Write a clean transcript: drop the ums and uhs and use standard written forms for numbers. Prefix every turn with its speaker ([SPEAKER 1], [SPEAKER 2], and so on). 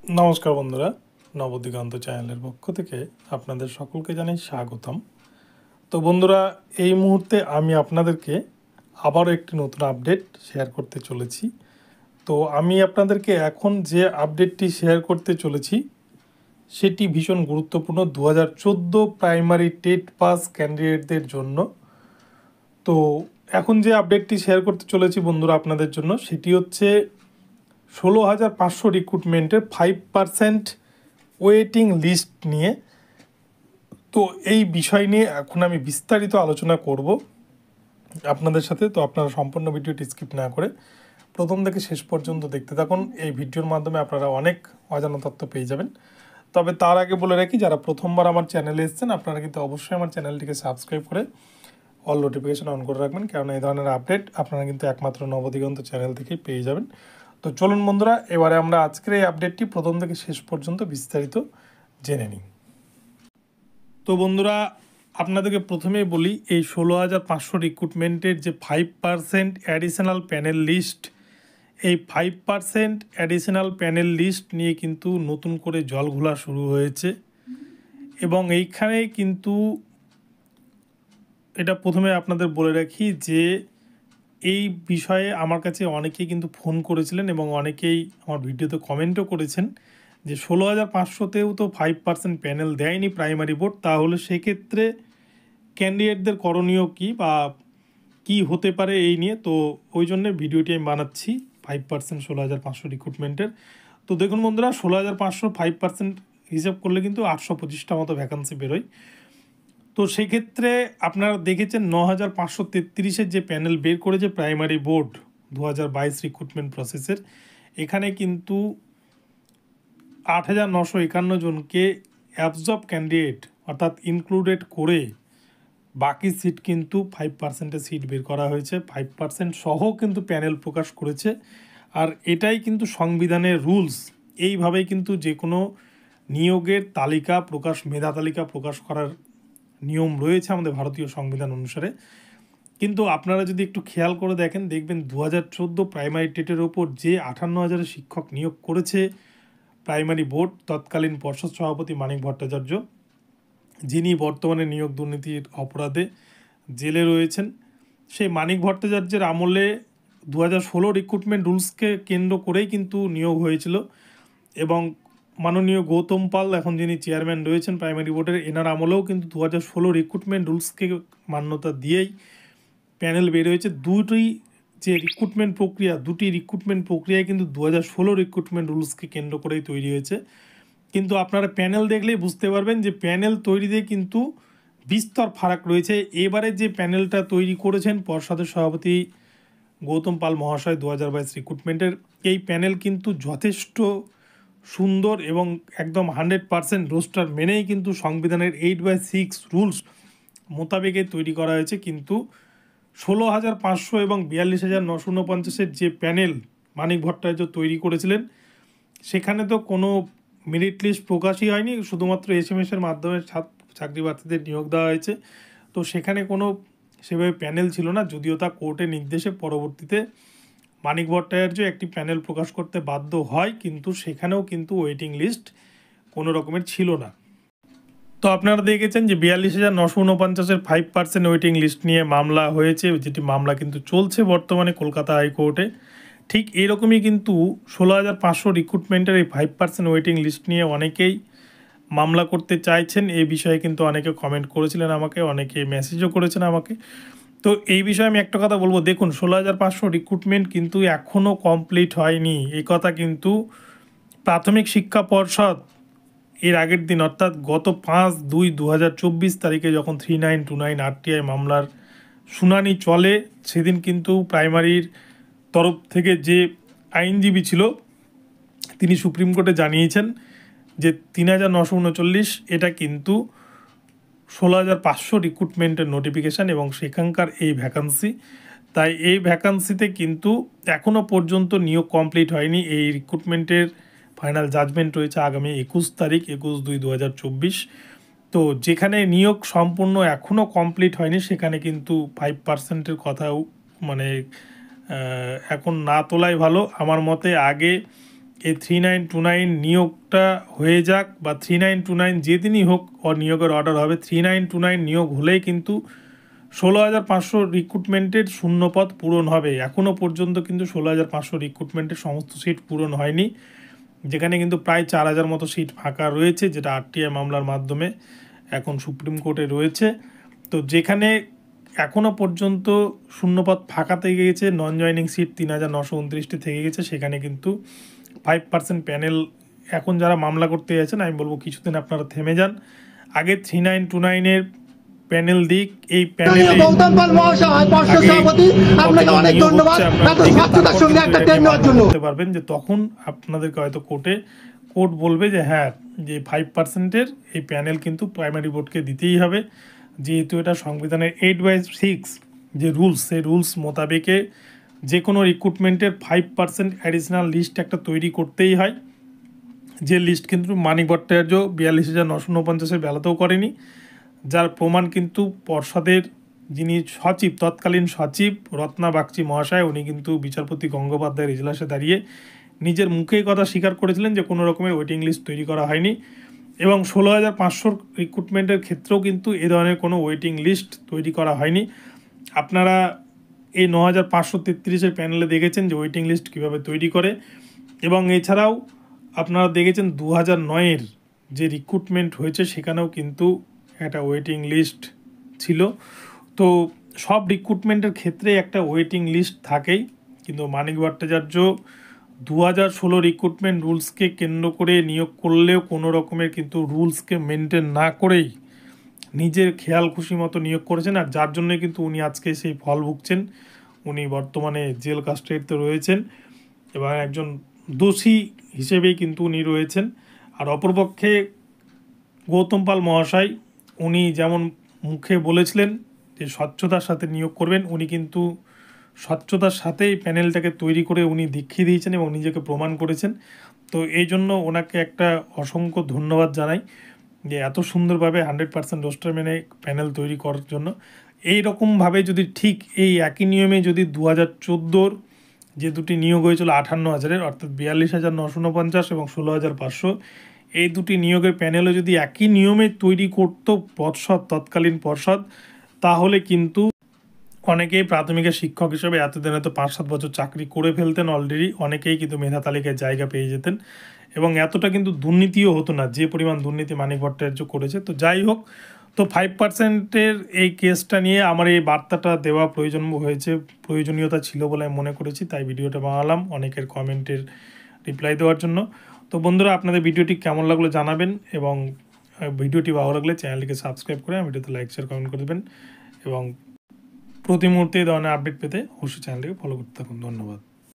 [SPEAKER 1] নমস্কার বন্ধুরা, নবদিগন্ত চ্যানেলের পক্ষ থেকে আপনাদের সকলকে জানাই স্বাগতম। তো বন্ধুরা, এই মুহূর্তে আমি আপনাদেরকে আবারও একটি নতুন আপডেট শেয়ার করতে চলেছি। তো আমি আপনাদেরকে এখন যে আপডেটটি শেয়ার করতে চলেছি সেটি ভীষণ গুরুত্বপূর্ণ 2014 প্রাইমারি টেট পাস ক্যান্ডিডেটদের জন্য। তো এখন যে আপডেটটি শেয়ার করতে চলেছি বন্ধুরা আপনাদের জন্য, সেটি হচ্ছে 16,500 রিক্রুটমেন্টের 5% ওয়েটিং লিস্ট নিয়ে। তো এই বিষয় নিয়ে এখন আমি বিস্তারিত আলোচনা করব আপনাদের সাথে। তো আপনারা সম্পূর্ণ ভিডিওটি স্কিপ না করে প্রথম থেকে শেষ পর্যন্ত দেখতে থাকুন। এই ভিডিওর মাধ্যমে আপনারা অনেক অজানা তথ্য পেয়ে যাবেন। তবে তার আগে বলে রাখি, যারা প্রথমবার আমার চ্যানেলে এসেছেন আপনারা কিন্তু অবশ্যই আমার চ্যানেলটিকে সাবস্ক্রাইব করে অল নোটিফিকেশন অন করে রাখবেন, কারণ এই ধরনের আপডেট আপনারা কিন্তু একমাত্র নবদিগন্ত চ্যানেল থেকেই পেয়ে যাবেন। তো চলুন বন্ধুরা, এবারে আমরা আজকের এই আপডেটটি প্রথম থেকে শেষ পর্যন্ত বিস্তারিত জেনে নিই। তো বন্ধুরা, আপনাদেরকে প্রথমেই বলি, এই 16,500 রিক্রুটমেন্টের যে 5% অ্যাডিশনাল প্যানেল লিস্ট, এই 5% অ্যাডিশনাল প্যানেল লিস্ট নিয়ে কিন্তু নতুন করে জল ঘোলা শুরু হয়েছে। এবং এইখানে কিন্তু এটা প্রথমে আপনাদের বলে রাখি যে এই বিষয়ে আমার কাছে অনেকেই কিন্তু ফোন করেছিলেন এবং অনেকেই আমার ভিডিওতে কমেন্টও করেছেন যে 16,500তেও তো 5% প্যানেল দেয়নি প্রাইমারি বোর্ড, তাহলে সেক্ষেত্রে ক্যান্ডিডেটদের করণীয় কী বা কী হতে পারে এই নিয়ে। তো ওই জন্য ভিডিওটি আমি বানাচ্ছি 5% 16,500 রিক্রুটমেন্টের। তো দেখুন বন্ধুরা, 16,500 5% হিসাব করলে কিন্তু 825টা মতো ভ্যাকান্সি বেরোয়। তো সেক্ষেত্রে আপনারা দেখেছেন 9,533-এর যে প্যানেল বের করেছে প্রাইমারি বোর্ড 2022 রিক্রুটমেন্ট প্রসেসের, এখানে কিন্তু 8,951 জনকে অ্যাবজর্ব ক্যান্ডিডেট অর্থাৎ ইনক্লুডেড করে বাকি সিট কিন্তু 5%-এর সিট বের করা হয়েছে। 5% সহ কিন্তু প্যানেল প্রকাশ করেছে। আর এটাই কিন্তু সংবিধানের রুলস। এইভাবেই কিন্তু যে কোনো নিয়োগের তালিকা প্রকাশ, মেধা তালিকা প্রকাশ করার নিয়ম রয়েছে আমাদের ভারতীয় সংবিধান অনুসারে। কিন্তু আপনারা যদি একটু খেয়াল করে দেখেন, দেখবেন 2014 প্রাইমারি টেটের ওপর যে 58,000 শিক্ষক নিয়োগ করেছে প্রাইমারি বোর্ড, তৎকালীন পর্ষদ সভাপতি মানিক ভট্টাচার্য, যিনি বর্তমানে নিয়োগ দুর্নীতির অপরাধে জেলে রয়েছেন, সেই মানিক ভট্টাচার্যের আমলে 2016 রিক্রুটমেন্ট রুলসকে কেন্দ্র করেই কিন্তু নিয়োগ হয়েছিল। এবং মাননীয় গৌতম পাল, এখন যিনি চেয়ারম্যান রয়েছেন প্রাইমারি বোর্ডের, এনার আমলেও কিন্তু 2016 রিক্রুটমেন্ট রুলসকে মান্যতা দিয়েই প্যানেল বের হয়েছে। দুটি রিক্রুটমেন্ট প্রক্রিয়ায় কিন্তু 2016 রিক্রুটমেন্ট রুলসকে কেন্দ্র করেই তৈরি হয়েছে। কিন্তু আপনারা প্যানেল দেখলেই বুঝতে পারবেন যে প্যানেল তৈরিতে কিন্তু বিস্তর ফারাক রয়েছে। এবারে যে প্যানেলটা তৈরি করেছেন পর্ষদের সভাপতি গৌতম পাল মহাশয় 2022 রিক্রুটমেন্টের, এই প্যানেল কিন্তু যথেষ্ট সুন্দর এবং একদম 100% রোস্টার মেনেই কিন্তু সংবিধানের 8/6 রুলস মোতাবেকে তৈরি করা হয়েছে। কিন্তু 16,500 এবং 42,949-এর যে প্যানেল মানিক ভট্টাচার্য তৈরি করেছিলেন, সেখানে তো কোনো মেরিট লিস্ট প্রকাশই হয়নি, শুধুমাত্র SMS-এর মাধ্যমে চাকরি প্রার্থীদের নিয়োগ দেওয়া হয়েছে। তো সেখানে কোনো সেভাবে প্যানেল ছিল না, যদিও তা কোর্টের নির্দেশে পরবর্তীতে মানিক ভট্টাচার্য একটি প্যানেল প্রকাশ করতে বাধ্য হয়, কিন্তু সেখানেও কিন্তু ওয়েটিং লিস্ট কোনো রকমের ছিল না। তো আপনারা দেখেছেন যে 42,949-এর 5% ওয়েটিং লিস্ট নিয়ে মামলা হয়েছে, যেটি মামলা কিন্তু চলছে বর্তমানে কলকাতা হাইকোর্টে। ঠিক এরকমই কিন্তু 16,500 রিক্রুটমেন্টের এই 5% ওয়েটিং লিস্ট নিয়ে অনেকেই মামলা করতে চাইছেন। এই বিষয়ে কিন্তু অনেকে কমেন্ট করেছিলেন আমাকে, অনেকে মেসেজও করেছেন আমাকে। তো এই বিষয়ে আমি একটা কথা বলবো, দেখুন 16,500 রিক্রুটমেন্ট কিন্তু এখনও কমপ্লিট হয়নি। এই কথা কিন্তু প্রাথমিক শিক্ষা পর্ষদ এর আগের দিন অর্থাৎ গত 5/2/2024 তারিখে যখন 3929 RTI মামলার শুনানি চলে, সেদিন কিন্তু প্রাইমারির তরফ থেকে যে আইনজীবী ছিল তিনি সুপ্রিম কোর্টে জানিয়েছেন যে 3,939 এটা কিন্তু 16,500 রিক্রুটমেন্টের নোটিফিকেশান এবং সেখানকার এই ভ্যাকান্সি। তাই এই ভ্যাকান্সিতে কিন্তু এখনও পর্যন্ত নিয়োগ কমপ্লিট হয়নি। এই রিক্রুটমেন্টের ফাইনাল জাজমেন্ট রয়েছে আগামী 21 তারিখ, 21/2/2024। তো যেখানে নিয়োগ সম্পূর্ণ এখনও কমপ্লিট হয়নি, সেখানে কিন্তু 5%-এর কথাও এখন না তোলাই ভালো আমার মতে। আগে এই 3929 নিয়োগটা হয়ে যাক, বা 3929 যেদিনই হোক নিয়োগের অর্ডার হবে, 3929 নিয়োগ হলেই কিন্তু 16,500 রিক্রুটমেন্টের শূন্যপদ পূরণ হবে। এখনও পর্যন্ত কিন্তু 16,500 রিক্রুটমেন্টের সমস্ত সিট পূরণ হয়নি, যেখানে কিন্তু প্রায় 4,000 মতো সিট ফাঁকা রয়েছে, যেটা আরটিআই মামলার মাধ্যমে এখন সুপ্রিম কোর্টে রয়েছে। তো যেখানে এখনও পর্যন্ত শূন্যপদ ফাঁকা থেকে গেছে, নন জয়নিং সিট 3,929টি থেকে গেছে, সেখানে কিন্তু 5% প্যানেল এখন যারা মামলা করতে যাচ্ছেন, আমি বলবো কিছুদিন আপনারা থেমে যান, আগে 3929-এর প্যানেল দিক। এই প্যানেলে
[SPEAKER 2] গৌতম পাল মহাশয়, পর্ষদ সভাপতি, আপনাকে অনেক ধন্যবাদ এত স্বাস্থ্যতার সঙ্গে একটা ট্রেন নেওয়ার জন্য।
[SPEAKER 1] বলতে পারবেন যে তখন আপনাদেরকে হয়তো কোর্ট বলবে যে হ্যাঁ, যে 5%-এর এই প্যানেল কিন্তু প্রাইমারি বোর্ডকে দিতেই হবে, যেহেতু এটা সংবিধানের 8/6 যে রুলস, সেই রুলস মোতাবেকে যে কোনো রিক্রুটমেন্টের 5% অ্যাডিশনাল লিস্ট একটা তৈরি করতেই হয়, যে লিস্ট কিন্তু মানিক ভট্টাচার্য 42,949-এর বেলাতেও করেনি, যার প্রমাণ কিন্তু পর্ষদের যিনি সচিব, তৎকালীন সচিব রত্না বাগচি মহাশয়, উনি কিন্তু বিচারপতি গঙ্গোপাধ্যায়ের ইজলাসে দাঁড়িয়ে নিজের মুখেই কথা স্বীকার করেছিলেন যে কোনো রকমের ওয়েটিং লিস্ট তৈরি করা হয়নি, এবং 16,500 রিক্রুটমেন্টের ক্ষেত্রেও কিন্তু এ ধরনের কোনো ওয়েটিং লিস্ট তৈরি করা হয়নি। আপনারা এই 9,533-এর প্যানেলে দেখেছেন যে ওয়েটিং লিস্ট কীভাবে তৈরি করে, এবং এছাড়াও আপনারা দেখেছেন 2009-এর যে রিক্রুটমেন্ট হয়েছে সেখানেও কিন্তু একটা ওয়েটিং লিস্ট ছিল। তো সব রিক্রুটমেন্টের ক্ষেত্রে একটা ওয়েটিং লিস্ট থাকেই, কিন্তু মানিক ভট্টাচার্য 2016 রিক্রুটমেন্ট রুলসকে কেন্দ্র করে নিয়োগ করলেও কোনো রকমের কিন্তু রুলসকে মেনটেন না করেই নিজের খেয়াল খুশি মতো নিয়োগ করেছেন, আর যার জন্যই কিন্তু উনি আজকে সেই ফল ভুগছেন। উনি বর্তমানে জেল কাস্টাডিতে রয়েছেন এবং একজন দোষী হিসেবেই কিন্তু উনি রয়েছেন। আর অপরপক্ষে গৌতম পাল মহাশয়, উনি যেমন মুখে বলেছিলেন যে স্বচ্ছতার সাথে নিয়োগ করবেন, উনি কিন্তু স্বচ্ছতার সাথেই প্যানেলটাকে তৈরি করে উনি দেখিয়ে দিয়েছেন এবং নিজেকে প্রমাণ করেছেন। তো এই জন্য ওনাকে একটা অসংখ্য ধন্যবাদ জানাই যে এত সুন্দরভাবে 100% রোস্টার মেনে প্যানেল তৈরি করার জন্য। এই রকমভাবে যদি ঠিক এই একই নিয়মে যদি 2014-র যে দুটি নিয়োগ হয়েছিল 58,000-এর, অর্থাৎ 42,949 এবং 16,500, এই দুটি নিয়োগের প্যানেলও যদি একই নিয়মে তৈরি করত পর্ষদ, তৎকালীন পর্ষদ, তাহলে কিন্তু অনেকেই প্রাথমিকের শিক্ষক হিসেবে এতদিনে তো 5-7 বছর চাকরি করে ফেলতেন অলরেডি, অনেকেই কিন্তু মেধা তালিকায় জায়গা পেয়ে যেতেন, এবং এতটা কিন্তু দুর্নীতিও হতো না যে পরিমাণ দুর্নীতি মানিক ভট্টাচার্য করেছে। তো যাই হোক, তো 5%-এর এই কেসটা নিয়ে আমার এই বার্তাটা দেওয়া প্রয়োজনীয়তা ছিল বলে আমি মনে করেছি, তাই ভিডিওটা বানালাম অনেকের কমেন্টের রিপ্লাই দেওয়ার জন্য। তো বন্ধুরা, আপনাদের ভিডিওটি কেমন লাগলো জানাবেন, এবং ভিডিওটি ভালো লাগলে চ্যানেলটিকে সাবস্ক্রাইব করে ভিডিওতে লাইক শেয়ার কমেন্ট করে দেবেন, এবং প্রতি মুহূর্তে এই ধরনের আপডেট পেতে অবশ্যই চ্যানেলটিকে ফলো করতে থাকুন। ধন্যবাদ।